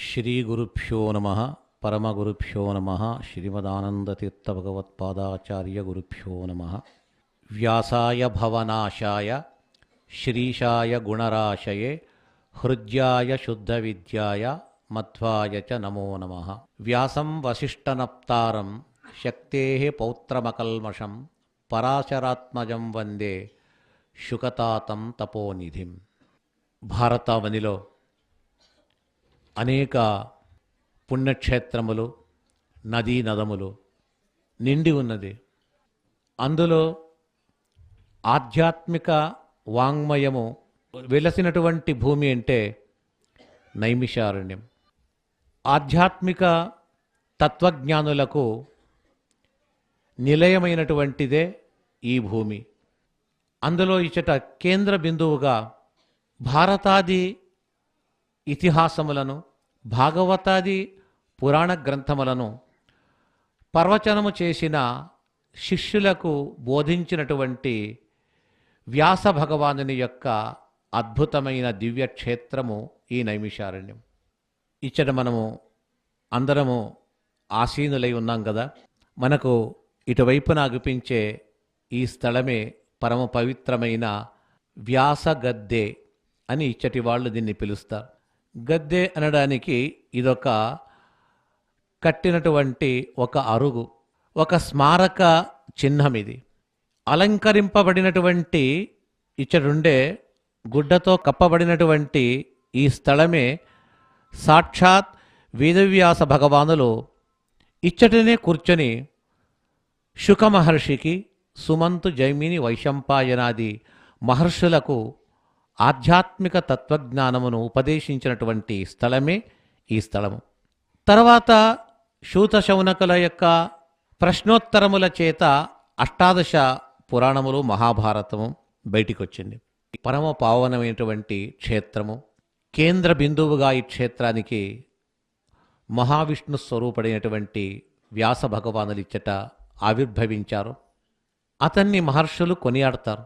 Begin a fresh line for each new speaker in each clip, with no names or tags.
శ్రీ గురుభ్యో నమః పరమగురుభ్యో నమః శ్రీమదానందతీర్థభగవత్పాదాచార్య గురుభ్యో నమః. వ్యాసాయ భవనాశాయ శ్రీశాయ గుణరాశయే హృద్యాయ శుద్ధవిద్యాయ మధ్వాయ చ నమో నమః. వ్యాసం వసిష్ఠనప్తారం శక్తేః పౌత్రమకల్మషం పరాశరాత్మజం వందే శుకతాతం తపోనిధిం. భారతావనిలో అనేక పుణ్యక్షేత్రములు, నదీ నదములు నిండి ఉన్నది. అందులో ఆధ్యాత్మిక వాంగ్మయము వెలసినటువంటి భూమి అంటే నైమిషారణ్యం. ఆధ్యాత్మిక తత్వజ్ఞానులకు నిలయమైనటువంటిదే ఈ భూమి. అందులో ఇచ్చట కేంద్ర బిందువుగా భారతాది ఇతిహాసములను, భాగవతాది పురాణ గ్రంథములను పర్వచనము చేసిన శిష్యులకు బోధించినటువంటి వ్యాస భగవానుని యొక్క అద్భుతమైన దివ్యక్షేత్రము ఈ నైమిషారణ్యం. ఇచ్చట మనము అందరము ఆసీనులై ఉన్నాం కదా. మనకు ఇటువైపున అగుపించే ఈ స్థలమే పరమ పవిత్రమైన వ్యాస గద్దె అని ఇచ్చటి వాళ్ళు దీన్ని పిలుస్తారు. గద్దె అనడానికి ఇదొక కట్టినటువంటి ఒక అరుగు, ఒక స్మారక చిహ్నం. ఇది అలంకరింపబడినటువంటి ఇచ్చడుండే గుడ్డతో కప్పబడినటువంటి ఈ స్థలమే సాక్షాత్ వేదవ్యాస భగవానులు ఇచ్చటనే కూర్చొని శుక మహర్షికి, సుమంతు, జైమిని, వైశంపాయనాది మహర్షులకు ఆధ్యాత్మిక తత్వజ్ఞానమును ఉపదేశించినటువంటి స్థలమే ఈ స్థలము. తర్వాత శూత శౌనకుల యొక్క ప్రశ్నోత్తరముల చేత అష్టాదశ పురాణములు, మహాభారతము బయటికి వచ్చింది. పరమ పావనమైనటువంటి క్షేత్రము. కేంద్ర బిందువుగా ఈ క్షేత్రానికి మహావిష్ణు స్వరూపుడైనటువంటి వ్యాస భగవానులు ఇచ్చట ఆవిర్భవించారు. అతన్ని మహర్షులు కొనియాడతారు.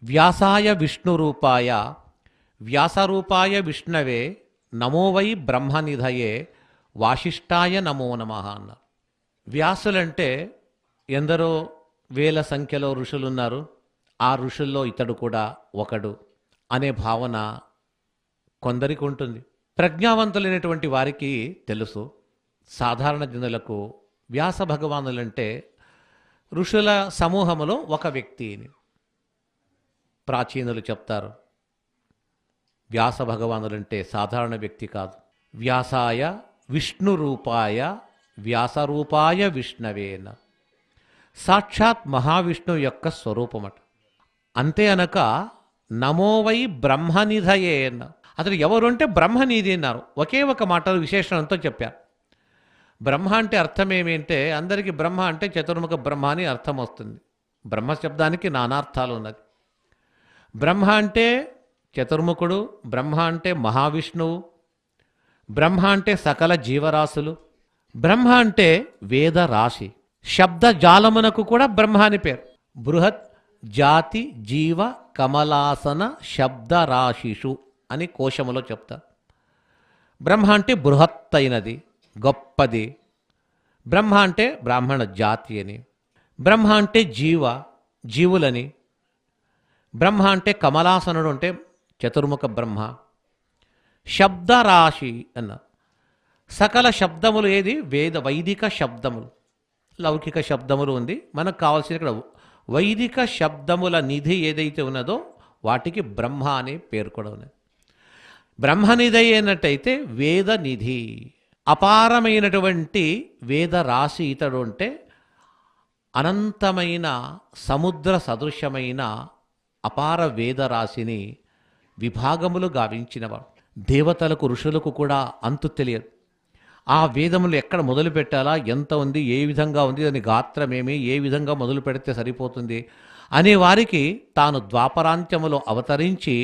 వ్యాసాయ విష్ణురూపాయ వ్యాసరూపాయ విష్ణవే నమో వై బ్రహ్మనిధయే వాసిష్ఠాయ నమో నమః అన్నారు. వ్యాసులంటే ఎందరో వేల సంఖ్యలో ఋషులున్నారు. ఆ ఋషుల్లో ఇతడు కూడా ఒకడు అనే భావన కొందరికి ఉంటుంది. ప్రజ్ఞావంతులైనటువంటి వారికి తెలుసు. సాధారణ జనులకు వ్యాస భగవానులంటే ఋషుల సమూహములో ఒక వ్యక్తిని. ప్రాచీనులు చెప్తారు, వ్యాస భగవానులంటే సాధారణ వ్యక్తి కాదు. వ్యాసాయ విష్ణు రూపాయ వ్యాసరూపాయ విష్ణవేన, సాక్షాత్ మహావిష్ణువు యొక్క స్వరూపమట. అంతే అనక నమో వై బ్రహ్మనిధయేన, అతడు ఎవరు అంటే బ్రహ్మనిధి అన్నారు. ఒకే ఒక మాట విశేషణంతో చెప్పారు. బ్రహ్మ అంటే అర్థం ఏమిటంటే అందరికీ బ్రహ్మ అంటే చతుర్ముఖ బ్రహ్మ అని అర్థం వస్తుంది. బ్రహ్మ శబ్దానికి నానార్థాలు ఉన్నది. బ్రహ్మ అంటే చతుర్ముఖుడు, బ్రహ్మ అంటే మహావిష్ణువు, బ్రహ్మ అంటే సకల జీవరాశులు, బ్రహ్మ అంటే వేద రాశి. శబ్ద జాలమునకు కూడా బ్రహ్మ అని పేరు. బృహత్ జాతి జీవ కమలాసన శబ్దరాశిషు అని కోశములో చెప్తారు. బ్రహ్మ అంటే బృహత్తైనది, గొప్పది. బ్రహ్మ అంటే బ్రాహ్మణ జాతి అని. బ్రహ్మ అంటే జీవులని. బ్రహ్మ అంటే కమలాసనుడు అంటే చతుర్ముఖ బ్రహ్మ. శబ్దరాశి అన్న సకల శబ్దములు ఏది? వైదిక శబ్దములు. లౌకిక శబ్దములు ఉంది. మనకు కావాల్సిన ఇక్కడ వైదిక శబ్దముల నిధి ఏదైతే ఉన్నదో వాటికి బ్రహ్మ అనే పేరు కూడా ఉన్నది. బ్రహ్మనిధి అయినట్టయితే వేద నిధి, అపారమైనటువంటి వేద రాశి ఇతడు అంటే అనంతమైన సముద్ర సదృశ్యమైన అపార వేదరాశిని విభాగములు గావించినవాడు. దేవతలకు ఋషులకు కూడా అంతు తెలియదు. ఆ వేదములు ఎక్కడ మొదలు పెట్టాలా, ఎంత ఉంది, ఏ విధంగా ఉంది, దాని గాత్రమేమి, ఏ విధంగా మొదలు పెడితే సరిపోతుంది అనే వారికి తాను ద్వాపరాంత్యములో అవతరించి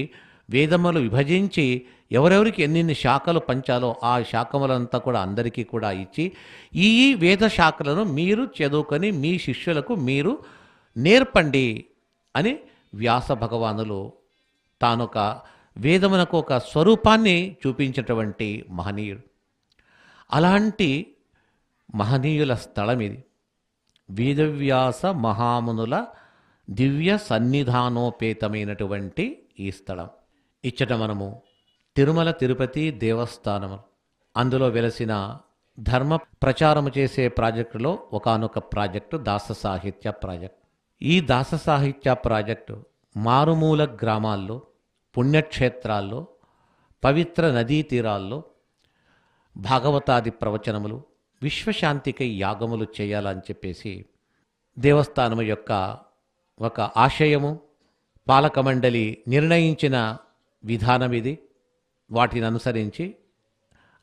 వేదములు విభజించి ఎవరెవరికి ఎన్నెన్ని శాఖలు పంచాలో ఆ శాఖములంతా కూడా అందరికీ కూడా ఇచ్చి ఈ వేద శాఖలను మీరు చదువుకొని మీ శిష్యులకు మీరు నేర్పండి అని వ్యాస భగవానులు తానొక వేదమునకు ఒక స్వరూపాన్ని చూపించినటువంటి మహనీయుడు. అలాంటి మహనీయుల స్థలం ఇది. వేదవ్యాస మహామునుల దివ్య సన్నిధానోపేతమైనటువంటి ఈ స్థలం. ఇచ్చట మనము తిరుమల తిరుపతి దేవస్థానము అందులో వెలసిన ధర్మ ప్రచారము చేసే ప్రాజెక్టులో ఒకానొక ప్రాజెక్టు దాస సాహిత్య ప్రాజెక్ట్. ఈ దాస సాహిత్య ప్రాజెక్టు మారుమూల గ్రామాల్లో, పుణ్యక్షేత్రాల్లో, పవిత్ర నదీ తీరాల్లో భాగవతాది ప్రవచనములు, విశ్వశాంతికై యాగములు చేయాలని చెప్పేసి దేవస్థానము యొక్క ఒక ఆశయము, పాలక మండలి నిర్ణయించిన విధానం ఇది. వాటిని అనుసరించి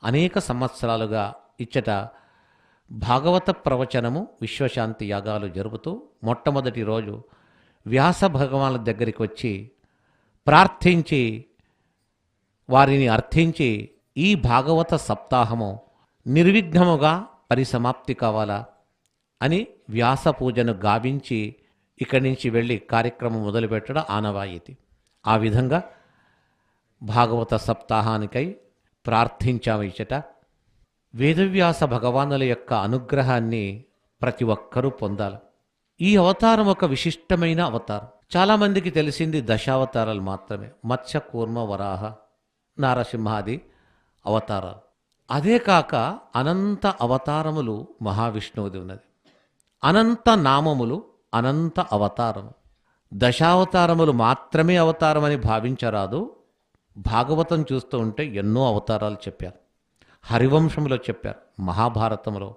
అనేక సంవత్సరాలుగా ఇచ్చట భాగవత ప్రవచనము, విశ్వశాంతి యాగాలు జరుపుతూ మొట్టమొదటి రోజు వ్యాస భగవానుల దగ్గరికి వచ్చి ప్రార్థించి వారిని అర్థించి ఈ భాగవత సప్తాహము నిర్విఘ్నముగా పరిసమాప్తి కావాలా అని వ్యాస పూజను గావించి ఇక్కడి నుంచి వెళ్ళి కార్యక్రమం మొదలుపెట్టడం ఆనవాయితీ. ఆ విధంగా భాగవత సప్తాహానికై ప్రార్థించాము. ఇచ్చట వేదవ్యాస భగవానుల యొక్క అనుగ్రహాన్ని ప్రతి ఒక్కరూ పొందాలి. ఈ అవతారం ఒక విశిష్టమైన అవతారం. చాలామందికి తెలిసింది దశావతారాలు మాత్రమే, మత్స్య కూర్మ వరాహ నారసింహాది అవతారాలు. అదే కాక అనంత అవతారములు మహావిష్ణువుది ఉన్నది. అనంత నామములు, అనంత అవతారము. దశావతారములు మాత్రమే అవతారమని భావించరాదు. భాగవతం చూస్తూ ఉంటే ఎన్నో అవతారాలు చెప్పారు. హరివంశంలో చెప్పారు, మహాభారతంలో.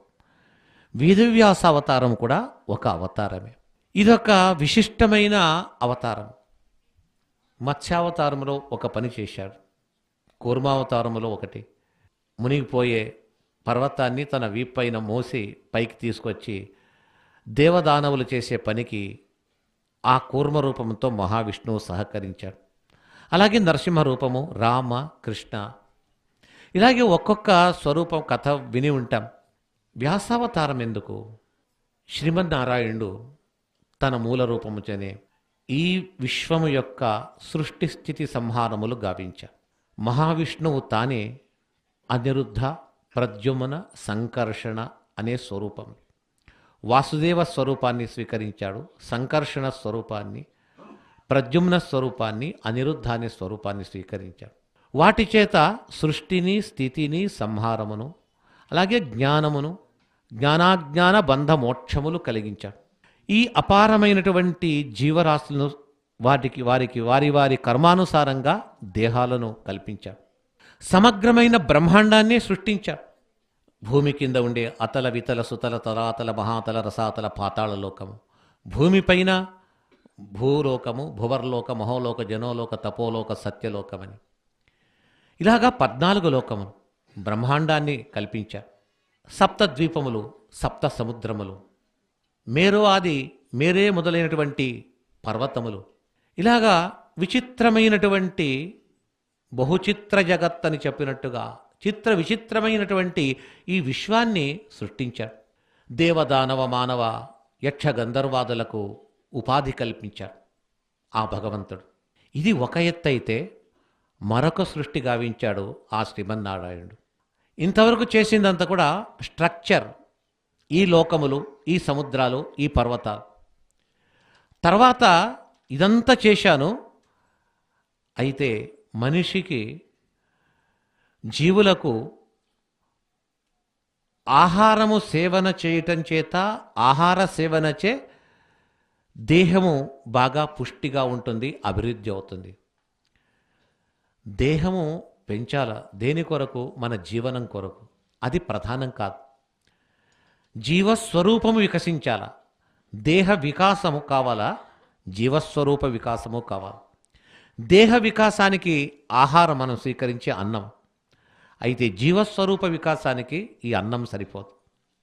వేదవ్యాస అవతారం కూడా ఒక అవతారమే. ఇదొక విశిష్టమైన అవతారం. మత్స్యావతారంలో ఒక పని చేశాడు, కూర్మావతారంలో ఒకటి. మునిగిపోయే పర్వతాన్ని తన వీపైన మోసి పైకి తీసుకొచ్చి దేవదానవులు చేసే పనికి ఆ కూర్మ రూపంతో మహావిష్ణువు సహకరించాడు. అలాగే నరసింహ రూపము, రామ, కృష్ణ, ఇలాగే ఒక్కొక్క స్వరూపం కథ విని ఉంటాం. వ్యాసావతారం ఎందుకు? శ్రీమన్నారాయణుడు తన మూల రూపముచనే ఈ విశ్వము యొక్క సృష్టి స్థితి సంహారములు గావించాడు. మహావిష్ణువు తానే అనిరుద్ధ, ప్రద్యుమ్న, సంకర్షణ అనే స్వరూపం. వాసుదేవ స్వరూపాన్ని స్వీకరించాడు, సంకర్షణ స్వరూపాన్ని, ప్రద్యుమ్న స్వరూపాన్ని, అనిరుద్ధ అనే స్వరూపాన్ని స్వీకరించాడు. వాటి చేత సృష్టిని, స్థితిని, సంహారమును, అలాగే జ్ఞానమును, జ్ఞానాజ్ఞాన బంధ మోక్షములు కలిగించాడు. ఈ అపారమైనటువంటి జీవరాశులను వారికి వారి వారి కర్మానుసారంగా దేహాలను కల్పించాడు. సమగ్రమైన బ్రహ్మాండాన్ని సృష్టించాడు. భూమి కింద ఉండే అతల, వితల, సుతల, తలాతల, మహాతల, రసాతల, పాతాళ లోకము, భూమిపైన భూలోకము, భువర్లోక, మహోలోక, జనోలోక, తపోలోక, సత్యలోకమని ఇలాగా 14 లోకములు బ్రహ్మాండాన్ని కల్పించారు. సప్తద్వీపములు, సప్త సముద్రములు, మేరు ఆది మేరే మొదలైనటువంటి పర్వతములు, ఇలాగా విచిత్రమైనటువంటి బహుచిత్ర జగత్ అని చెప్పినట్టుగా చిత్ర విచిత్రమైనటువంటి ఈ విశ్వాన్ని సృష్టించాడు. దేవదానవ మానవ యక్ష గంధర్వాదులకు ఉపాధి కల్పించాడు ఆ భగవంతుడు. ఇది ఒక ఎత్తు అయితే మరొక సృష్టి గావించాడు ఆ శ్రీమన్నారాయణుడు. ఇంతవరకు చేసిందంతా కూడా స్ట్రక్చర్, ఈ లోకములు, ఈ సముద్రాలు, ఈ పర్వతాలు. తర్వాత ఇదంతా చేశాను, అయితే మనిషికి, జీవులకు ఆహారము సేవన చేయటం చేత, ఆహార సేవనచే దేహము బాగా పుష్టిగా ఉంటుంది, అభివృద్ధి అవుతుంది. దేహము పెంచాల, దేని కొరకు? మన జీవనం కొరకు. అది ప్రధానం కాదు. జీవస్వరూపము వికసించాల, దేహ వికాసము కావాలా, జీవస్వరూప వికాసము కావాలి. దేహ వికాసానికి ఆహారం మనం స్వీకరించే అన్నం. అయితే జీవస్వరూప వికాసానికి ఈ అన్నం సరిపోదు,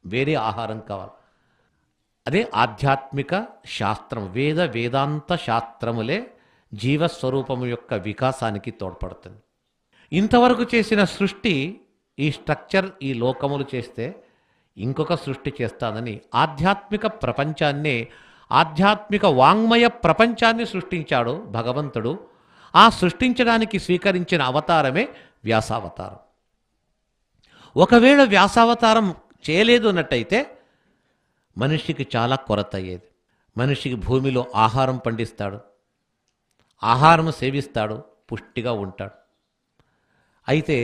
వేరే ఆహారం కావాలి. అదే ఆధ్యాత్మిక శాస్త్రం, వేదాంత శాస్త్రములే జీవస్వరూపము యొక్క వికాసానికి తోడ్పడుతుంది. ఇంతవరకు చేసిన సృష్టి, ఈ స్ట్రక్చర్, ఈ లోకములు చేస్తే ఇంకొక సృష్టి చేస్తానని ఆధ్యాత్మిక ప్రపంచాన్నే, ఆధ్యాత్మిక వాంగ్మయ ప్రపంచాన్ని సృష్టించాడు భగవంతుడు. ఆ సృష్టించడానికి స్వీకరించిన అవతారమే వ్యాసావతారం. ఒకవేళ వ్యాసావతారం చేయలేదు అన్నట్టయితే మనిషికి చాలా కొరత అయ్యేది. మనిషికి భూమిలో ఆహారం పండిస్తాడు, ఆహారం సేవిస్తాడు, పుష్టిగా ఉంటాడు. అయితే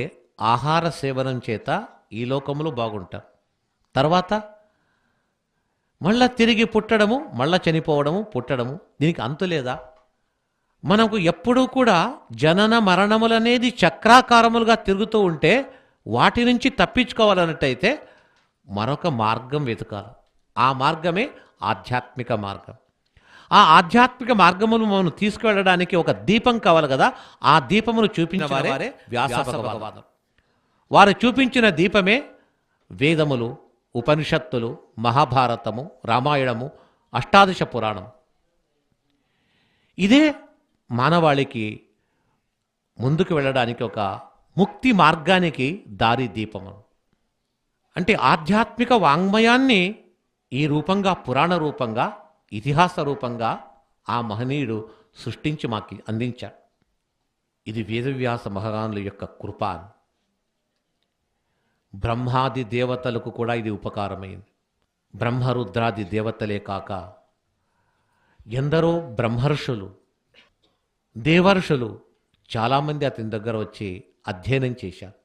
ఆహార సేవనం చేత ఈ లోకంలో బాగుంటారు. తర్వాత మళ్ళా తిరిగి పుట్టడము, మళ్ళా చనిపోవడము, పుట్టడము, దీనికి అంతులేదా? మనకు ఎప్పుడూ కూడా జనన మరణములనేది చక్రాకారములుగా తిరుగుతూ ఉంటే వాటి నుంచి తప్పించుకోవాలన్నట్టయితే మరొక మార్గం వెతకాలి. ఆ మార్గమే ఆధ్యాత్మిక మార్గం. ఆ ఆధ్యాత్మిక మార్గమును మనం తీసుకువెళ్ళడానికి ఒక దీపం కావాలి కదా. ఆ దీపమును చూపించిన వారే వ్యాస భగవానుడు. వారు చూపించిన దీపమే వేదములు, ఉపనిషత్తులు, మహాభారతము, రామాయణము, అష్టాదశ పురాణం. ఇదే మానవాళికి ముందుకు వెళ్ళడానికి ఒక ముక్తి మార్గానికి దారి దీపము. అంటే ఆధ్యాత్మిక వాంగ్మయాన్ని ఈ రూపంగా, పురాణ రూపంగా, ఇతిహాస రూపంగా ఆ మహనీయుడు సృష్టించి మాకు అందించాడు. ఇది వేదవ్యాస మహానుల యొక్క కృప. బ్రహ్మాది దేవతలకు కూడా ఇది ఉపకారమైంది. బ్రహ్మరుద్రాది దేవతలే కాక ఎందరో బ్రహ్మర్షులు, దేవర్షులు చాలామంది అతని దగ్గర వచ్చి అధ్యయనం చేశారు.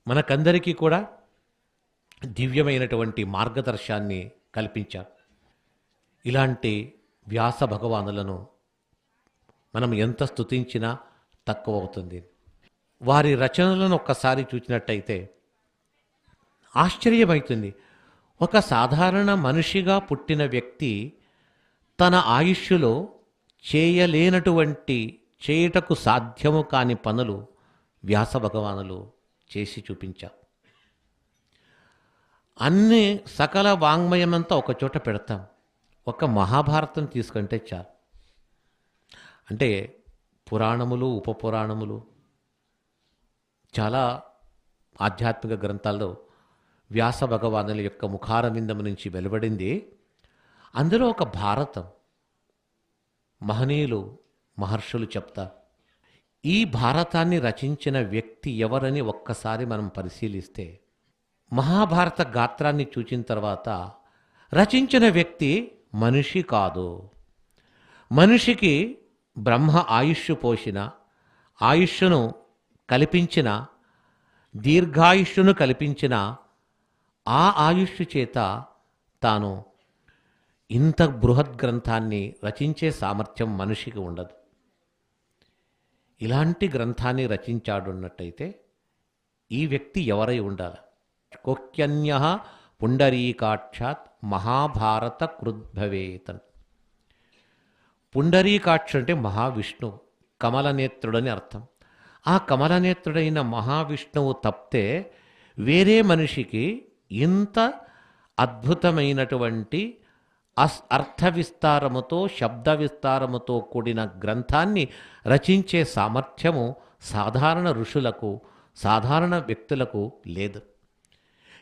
మనకందరికీ కూడా దివ్యమైనటువంటి మార్గదర్శాన్ని కల్పించారు. ఇలాంటి వ్యాస భగవానులను మనం ఎంత స్తుతించినా తక్కువ అవుతుంది. వారి రచనలను ఒక్కసారి చూసినట్టయితే ఆశ్చర్యమవుతుంది. ఒక సాధారణ మనిషిగా పుట్టిన వ్యక్తి తన ఆయుష్యులో చేయలేనటువంటి, చేయుటకు సాధ్యము కాని పనులు వ్యాస భగవానులు చేసి చూపించారు. అన్ని సకల వాంగ్మయమంతా ఒక చోట పెడతాం. ఒక మహాభారతం తీసుకుంటే చాలు. అంటే పురాణములు, ఉపపురాణములు, చాలా ఆధ్యాత్మిక గ్రంథాల్లో వ్యాస భగవానుల యొక్క ముఖారవిందం నుంచి వెలువడింది. అందులో ఒక భారతం మహనీయులు, మహర్షులు చెప్తారు. ఈ భారతాన్ని రచించిన వ్యక్తి ఎవరని ఒక్కసారి మనం పరిశీలిస్తే, మహాభారత గాత్రాన్ని చూచిన తర్వాత రచించిన వ్యక్తి మనిషి కాదు. మనిషికి బ్రహ్మ ఆయుష్షు పోసిన, ఆయుష్షును కల్పించిన, దీర్ఘాయుష్షును కల్పించిన ఆ ఆయుష్షు చేత తాను ఇంత బృహత్ గ్రంథాన్ని రచించే సామర్థ్యం మనిషికి ఉండదు. ఇలాంటి గ్రంథాన్ని రచించాడు అన్నట్టయితే ఈ వ్యక్తి ఎవరై ఉండాలి? కోక్యన్యః పుండరీకాక్షాత్ మహాభారత కృద్భవేతన్. పుండరీకాక్ష అంటే మహావిష్ణువు, కమలనేత్రుడని అర్థం. ఆ కమలనేత్రుడైన మహావిష్ణువు తప్పితే వేరే మనిషికి ఇంత అద్భుతమైనటువంటి అర్థ విస్తారముతో, శబ్ద విస్తారముతో కూడిన గ్రంథాన్ని రచించే సామర్థ్యము సాధారణ ఋషులకు, సాధారణ వ్యక్తులకు లేదు.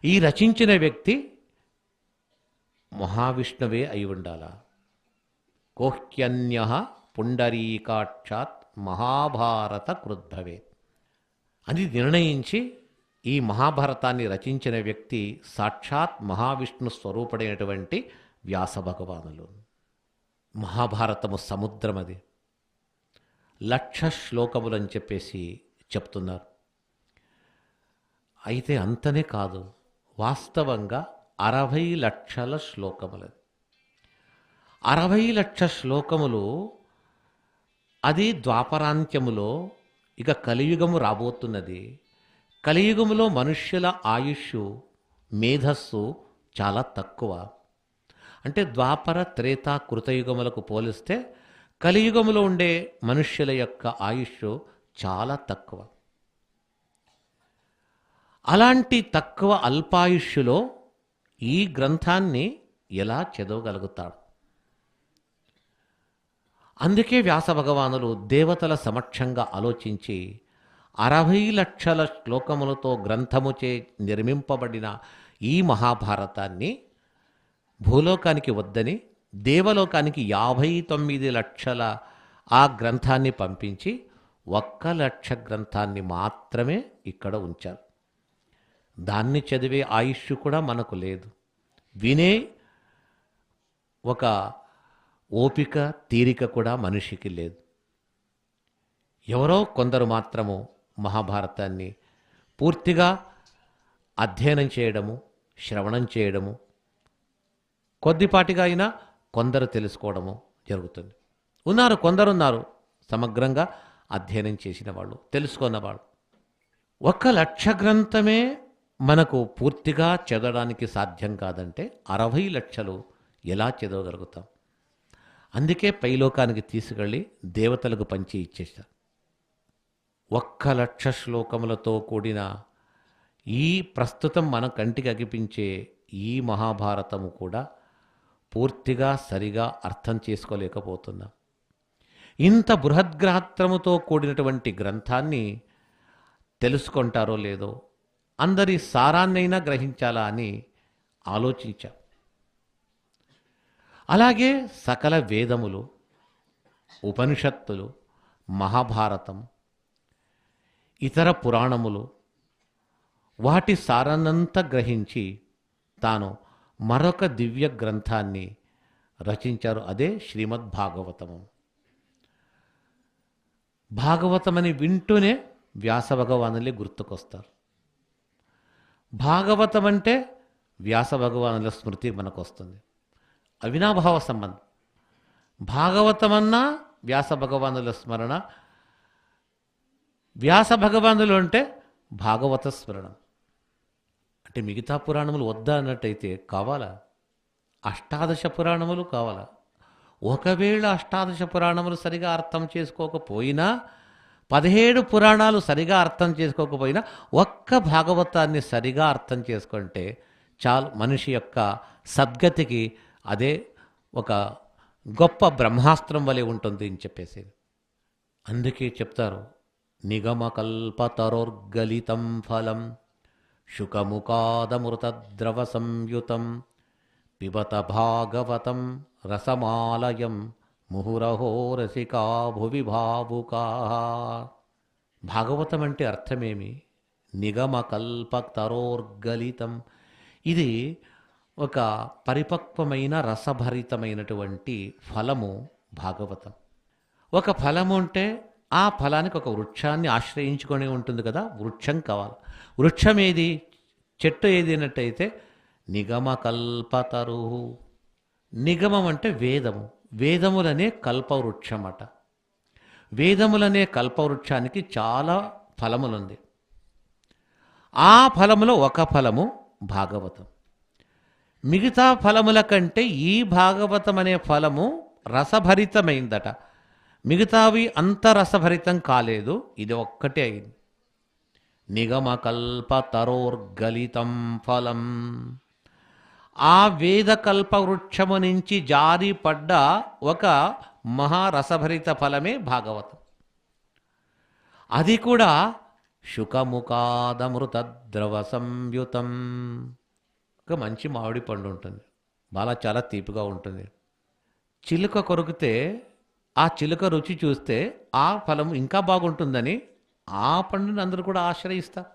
ఈ రచించిన వ్యక్తి మహావిష్ణువే అయి ఉండాలా. కోహ్యన్యః పుండరీకాక్షాత్ మహాభారత కృద్భవే అని నిర్ణయించి ఈ మహాభారతాన్ని రచించిన వ్యక్తి సాక్షాత్ మహావిష్ణు స్వరూపుడైనటువంటి వ్యాస భగవానులు. మహాభారతము సముద్రం, అది 1,00,000 శ్లోకములని చెప్పేసి చెప్తున్నారు. అయితే అంతనే కాదు, వాస్తవంగా 60 లక్షల శ్లోకములు. 60 లక్షల శ్లోకములు. అది ద్వాపరాంత్యములో, ఇక కలియుగము రాబోతున్నది. కలియుగములో మనుష్యుల ఆయుష్, మేధస్సు చాలా తక్కువ. అంటే ద్వాపర, త్రేత, కృతయుగములకు పోలిస్తే కలియుగములో ఉండే మనుష్యుల యొక్క ఆయుష్ చాలా తక్కువ. అలాంటి తక్కువ అల్పాయుష్యులో ఈ గ్రంథాన్ని ఎలా చదవగలుగుతాడు? అందుకే వ్యాస భగవానులు దేవతల సమక్షంగా ఆలోచించి 60 లక్షల శ్లోకములతో గ్రంథముచే నిర్మింపబడిన ఈ మహాభారతాన్ని భూలోకానికి వద్దని దేవలోకానికి 59 లక్షల ఆ గ్రంథాన్ని పంపించి 1,00,000 గ్రంథాన్ని మాత్రమే ఇక్కడ ఉంచారు. దాన్ని చదివే ఆయుష్ కూడా మనకు లేదు. వినే ఒక ఓపిక తీరిక కూడా మనిషికి లేదు. ఎవరో కొందరు మాత్రము మహాభారతాన్ని పూర్తిగా అధ్యయనం చేయడము, శ్రవణం చేయడము, కొద్దిపాటిగా అయినా కొందరు తెలుసుకోవడము జరుగుతుంది. కొందరున్నారు సమగ్రంగా అధ్యయనం చేసిన వాళ్ళు, తెలుసుకున్న వాళ్ళు. 1,00,000 గ్రంథమే మనకు పూర్తిగా చదవడానికి సాధ్యం కాదంటే 60 లక్షలు ఎలా చదవగలుగుతాం? అందుకే పైలోకానికి తీసుకెళ్ళి దేవతలకు పంచి ఇచ్చేశారు. 1,00,000 శ్లోకములతో కూడిన ఈ ప్రస్తుతం మన కంటికి అగిపించే ఈ మహాభారతము కూడా పూర్తిగా సరిగా అర్థం చేసుకోలేకపోతున్నాం. ఇంత బృహద్గాత్రముతో కూడినటువంటి గ్రంథాన్ని తెలుసుకుంటారో లేదో, అందరి సారాన్నైనా గ్రహించాలా అని ఆలోచించాం. అలాగే సకల వేదములు, ఉపనిషత్తులు, మహాభారతం, ఇతర పురాణములు వాటి సారాన్నంతా గ్రహించి తాను మరొక దివ్య గ్రంథాన్ని రచించారు. అదే శ్రీమద్భాగవతము. భాగవతమని వింటూనే వ్యాస భగవానులే గుర్తుకొస్తారు. భాగవతం అంటే వ్యాస భగవానుల స్మృతి మనకు వస్తుంది. అవినాభావ సంబంధం. భాగవతమన్నా వ్యాస భగవానుల స్మరణ, వ్యాస భగవానులు అంటే భాగవత స్మరణం. అంటే మిగతా పురాణములు వద్దా అన్నట్టయితే కావాలా? 18 పురాణములు కావాలా? ఒకవేళ 18 పురాణములు సరిగా అర్థం చేసుకోకపోయినా, 17 పురాణాలు సరిగా అర్థం చేసుకోకపోయినా, ఒక్క భాగవతాన్ని సరిగా అర్థం చేసుకుంటే చాలు, మనిషి యొక్క సద్గతికి అదే ఒక గొప్ప బ్రహ్మాస్త్రం వలె ఉంటుంది అని చెప్పేసి. అందుకే చెప్తారు, నిగమకల్పతరోర్గలితం ఫలం శుకముఖాదమృతద్రవ సంయుతం పిబత భాగవతం రసమాలయం ముహురహో రసికా భువి భావుకా. భాగవతం అంటే అర్థమేమి? నిగమకల్పతరోర్గలితం. ఇది ఒక పరిపక్వమైన రసభరితమైనటువంటి ఫలము భాగవతం. ఒక ఫలము అంటే ఆ ఫలానికి ఒక వృక్షాన్ని ఆశ్రయించుకొని ఉంటుంది కదా, వృక్షం కావాలి. వృక్షం ఏది? చెట్టు ఏది అన్నట్టయితే నిగమకల్పతరు. నిగమం అంటే వేదము. వేదములనే కల్పవృక్షం అట. వేదములనే కల్పవృక్షానికి చాలా ఫలములుంది. ఆ ఫలములో ఒక ఫలము భాగవతం. మిగతా ఫలముల కంటే ఈ భాగవతం అనే ఫలము రసభరితమైందట. మిగతావి అంత రసభరితం కాలేదు, ఇది ఒక్కటే అయింది. నిగమకల్పతరోర్గలితం ఫలం. ఆ వేదకల్ప వృక్షము నుంచి జారి పడ్డ ఒక మహారసభరిత ఫలమే భాగవతం. అది కూడా శుకముఖాదమృతద్రవ సంయుతం. ఒక మంచి మామిడి పండు ఉంటుంది, చాలా తీపిగా ఉంటుంది. చిలుక కొరికితే ఆ చిలుక రుచి చూస్తే ఆ ఫలం ఇంకా బాగుంటుందని ఆ పండుని అందరూ కూడా ఆశ్రయిస్తారు.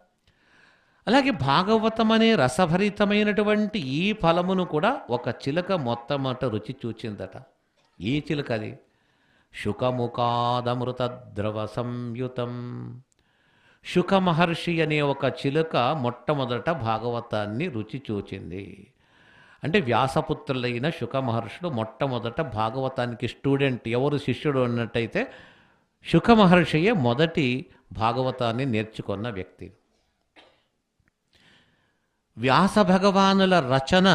అలాగే భాగవతం అనే రసభరితమైనటువంటి ఈ ఫలమును కూడా ఒక చిలుక మొట్టమొదట రుచి చూచిందట. ఈ చిలుకది శుకముఖాదమృతద్రవ సంయుతం. శుక మహర్షి అనే ఒక చిలుక మొట్టమొదట భాగవతాన్ని రుచి చూచింది. అంటే వ్యాసపుత్రులైన శుక మహర్షుడు మొట్టమొదట భాగవతానికి స్టూడెంట్, ఎవరు శిష్యుడు అన్నట్టయితే శుక మహర్షియే మొదటి భాగవతాన్ని నేర్చుకున్న వ్యక్తి. వ్యాస భగవానుల రచన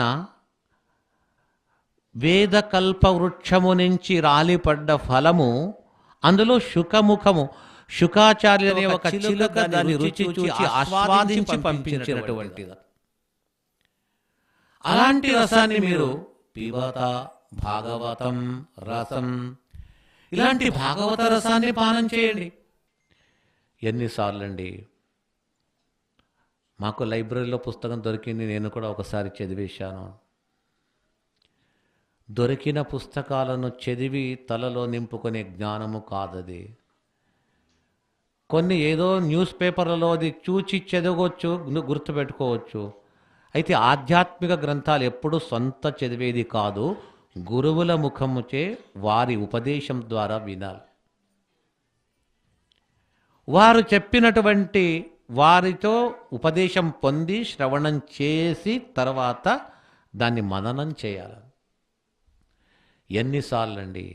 వేదకల్ప వృక్షము నుంచి రాలిపడ్డ ఫలము, అందులో శుకముఖము, శుకాచార్యులు అనే ఒక చిలుక దాన్ని రుచి చూచి ఆస్వాదించి పంపించినటువంటిది. అలాంటి రసాన్ని మీరు పిబత భాగవతం రసం, ఇలాంటి భాగవత రసాన్ని పానం చేయండి. ఎన్నిసార్లు అండి మాకు లైబ్రరీలో పుస్తకం దొరికింది, నేను కూడా ఒకసారి చదివేశాను. దొరికిన పుస్తకాలను చదివి తలలో నింపుకునే జ్ఞానము కాదది. కొన్ని ఏదో న్యూస్ పేపర్లలో అది చూచి చదవచ్చు, గుర్తుపెట్టుకోవచ్చు. అయితే ఆధ్యాత్మిక గ్రంథాలు ఎప్పుడూ సొంత చదివేది కాదు, గురువుల ముఖముచే వారి ఉపదేశం ద్వారా వినాలి. వారు చెప్పినటువంటి వారితో ఉపదేశం పొంది శ్రవణం చేసి తర్వాత దాన్ని మననం చేయాలి. ఎన్నిసార్లండి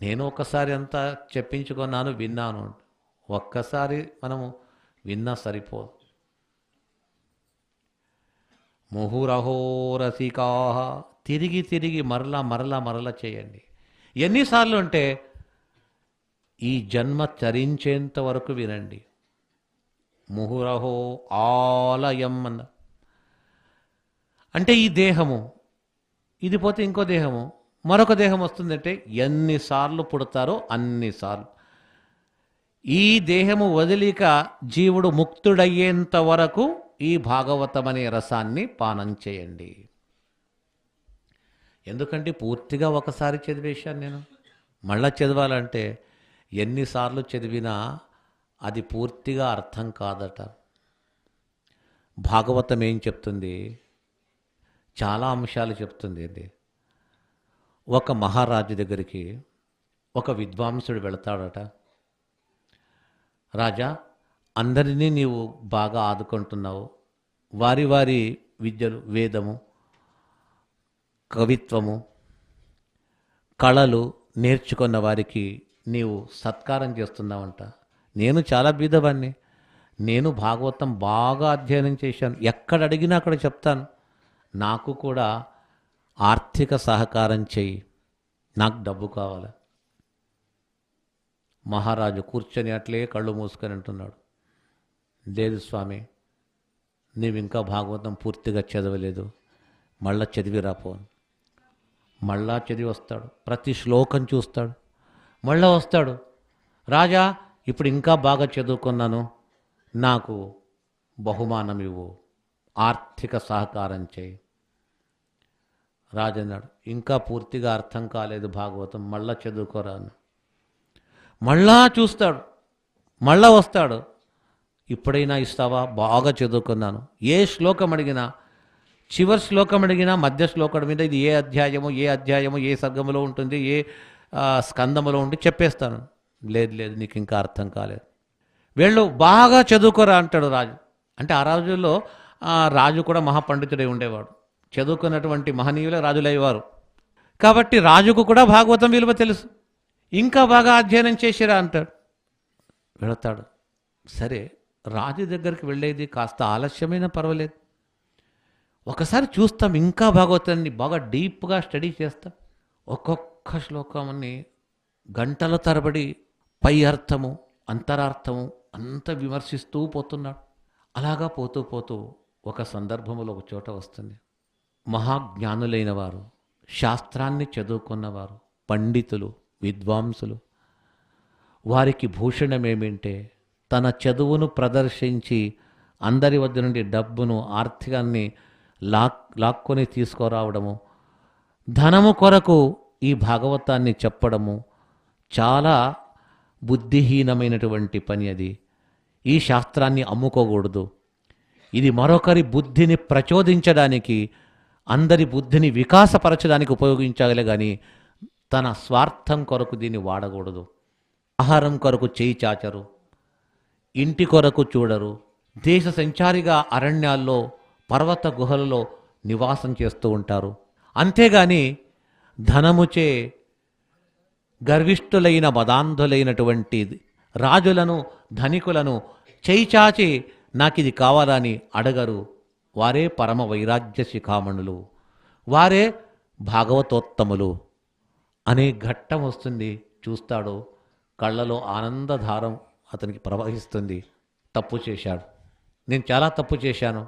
నేను ఒకసారి అంతా చెప్పించుకున్నాను, విన్నాను. ఒక్కసారి మనము విన్నా సరిపోదు. ముహురహో రసికా, తిరిగి తిరిగి మరలా మరలా మరలా చేయండి. ఎన్నిసార్లు అంటే ఈ జన్మ తరించేంత వరకు వినండి. ముహురహో ఆలయం అన్న అంటే ఈ దేహము, ఇది పోతే ఇంకో దేహము, మరొక దేహం వస్తుందంటే ఎన్నిసార్లు పుడతారో అన్నిసార్లు. ఈ దేహము వదిలిక జీవుడు ముక్తుడయ్యేంత వరకు ఈ భాగవతం అనే రసాన్ని పానం చేయండి. ఎందుకంటే పూర్తిగా ఒకసారి చదివేశాను నేను, మళ్ళా చదవాలంటే ఎన్నిసార్లు చదివినా అది పూర్తిగా అర్థం కాదట. భాగవతం ఏం చెప్తుంది? చాలా అంశాలు చెప్తుంది అండి. ఒక మహారాజు దగ్గరికి ఒక విద్వాంసుడు వెళతాడట. రాజా, అందరినీ నీవు బాగా ఆదుకుంటున్నావు, వారి వారి విద్యలు, వేదము, కవిత్వము, కళలు నేర్చుకున్న వారికి నీవు సత్కారం చేస్తున్నావంట. నేను చాలా బీదవాణ్ణి, నేను భాగవతం బాగా అధ్యయనం చేశాను, ఎక్కడ అడిగినా అక్కడ చెప్తాను, నాకు కూడా ఆర్థిక సహకారం చెయ్యి, నాకు డబ్బు కావాలి. మహారాజు కూర్చొని అట్లే కళ్ళు మూసుకొని అంటున్నాడు, లేదు స్వామి, నీవు ఇంకా భాగవతం పూర్తిగా చదవలేదు, మళ్ళా చదివి రాపో. మళ్ళా చదివి వస్తాడు, ప్రతి శ్లోకం చూస్తాడు, మళ్ళా వస్తాడు. రాజా, ఇప్పుడు ఇంకా బాగా చదువుకున్నాను, నాకు బహుమానం ఇవ్వు, ఆర్థిక సహకారం చేయి. రాజు అన్నాడు, ఇంకా పూర్తిగా అర్థం కాలేదు భాగవతం, మళ్ళా చదువుకోరాను. మళ్ళా చూస్తాడు, మళ్ళా వస్తాడు, ఇప్పుడైనా ఇస్తావా, బాగా చదువుకున్నాను. ఏ శ్లోకం అడిగినా, చివరి శ్లోకం అడిగినా, మధ్య శ్లోకం మీద ఇది ఏ అధ్యాయము ఏ సర్గములో ఉంటుంది, ఏ స్కందములో ఉండి చెప్పేస్తాను. లేదు లేదు, నీకు ఇంకా అర్థం కాలేదు, వీళ్ళు బాగా చదువుకోరా అంటాడు రాజు. అంటే ఆ రోజుల్లో రాజు కూడా మహాపండితుడై ఉండేవాడు, చదువుకున్నటువంటి మహనీయులే రాజులయ్యేవారు. కాబట్టి రాజుకు కూడా భాగవతం విలువ తెలుసు. ఇంకా బాగా అధ్యయనం చేసిరా అంటాడు, వెళతాడు. సరే, రాజు దగ్గరికి వెళ్ళేది కాస్త ఆలస్యమైనా పర్వాలేదు, ఒకసారి చూస్తాం, ఇంకా భాగవతాన్ని బాగా డీప్గా స్టడీ చేస్తాం. ఒక్కొక్క శ్లోకాన్ని గంటల తరబడి పై అర్థము అంతరార్థము అంత విమర్శిస్తూ పోతున్నాడు. అలాగా పోతూ పోతూ ఒక సందర్భంలో ఒక చోట వస్తుంది. మహాజ్ఞానులైన వారు, శాస్త్రాన్ని చదువుకున్నవారు, పండితులు, విద్వాంసులు, వారికి భూషణమేమింటే తన చదువును ప్రదర్శించి అందరి వద్ద నుండి డబ్బును, ఆర్థికాన్ని లాక్కొని తీసుకురావడము, ధనము కొరకు ఈ భాగవతాన్ని చెప్పడము చాలా బుద్ధిహీనమైనటువంటి పని. అది ఈ శాస్త్రాన్ని అమ్ముకోకూడదు. ఇది మరొకరి బుద్ధిని ప్రచోదించడానికి, అందరి బుద్ధిని వికాసపరచడానికి ఉపయోగించాలి, కానీ తన స్వార్థం కొరకు దీన్ని వాడకూడదు. ఆహారం కొరకు చేయి చాచరు, ఇంటి కొరకు చూడరు, దేశ సంచారిగా అరణ్యాల్లో, పర్వత గుహలలో నివాసం చేస్తూ ఉంటారు. అంతేగాని ధనముచే గర్విష్ఠులైన మదాంధులైనటువంటి రాజులను, ధనికులను చేయిచాచి నాకిది కావాలని అడగరు. వారే పరమ వైరాగ్య శిఖామణులు, వారే భాగవతోత్తములు అనే ఘట్టం వస్తుంది. చూస్తాడు, కళ్ళలో ఆనందధారం అతనికి ప్రవహిస్తుంది. తప్పు చేశాడు, నేను చాలా తప్పు చేశాను,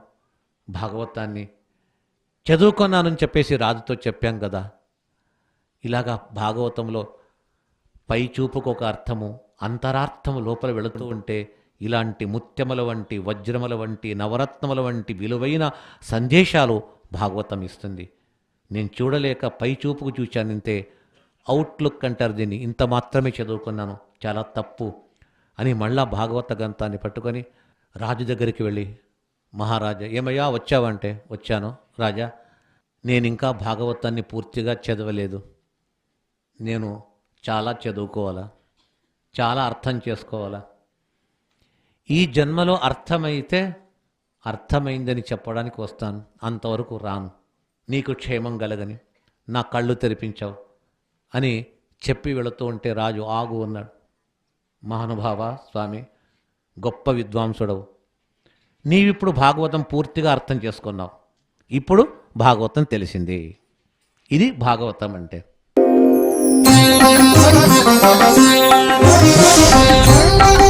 భాగవతాన్ని చదువుకున్నానని చెప్పేసి రాజుతో చెప్పాం కదా. ఇలాగా భాగవతంలో పై చూపుకు ఒక అర్థము, అంతరార్థము లోపల వెళుతూ ఉంటే ఇలాంటి ముత్యముల వంటి, వజ్రముల వంటి, నవరత్నముల వంటి విలువైన సందేశాలు భాగవతం ఇస్తుంది. నేను చూడలేక పై చూపుకు చూశానంతే, అవుట్లుక్ అంటారు దీన్ని, ఇంత మాత్రమే చదువుకున్నాను, చాలా తప్పు అని మళ్ళా భాగవత గ్రంథాన్ని పట్టుకొని రాజు దగ్గరికి వెళ్ళి, మహారాజా ఏమయ్యా వచ్చావంటే, వచ్చాను రాజా, నేను ఇంకా భాగవతాన్ని పూర్తిగా చదవలేదు, నేను చాలా చదువుకోవాలా, చాలా అర్థం చేసుకోవాలా, ఈ జన్మలో అర్థమైతే అర్థమైందని చెప్పడానికి వస్తాను, అంతవరకు రాను, నీకు క్షేమం కలగని నా కళ్ళు తెరిపించావు అని చెప్పి వెళుతూ ఉంటే రాజు ఆగు అన్నాడు. మహానుభావ స్వామి, గొప్ప విద్వాంసుడవు, నీవిప్పుడు భాగవతం పూర్తిగా అర్థం చేసుకున్నావు, ఇప్పుడు భాగవతం తెలిసింది. ఇది భాగవతం అంటే.
Thank you.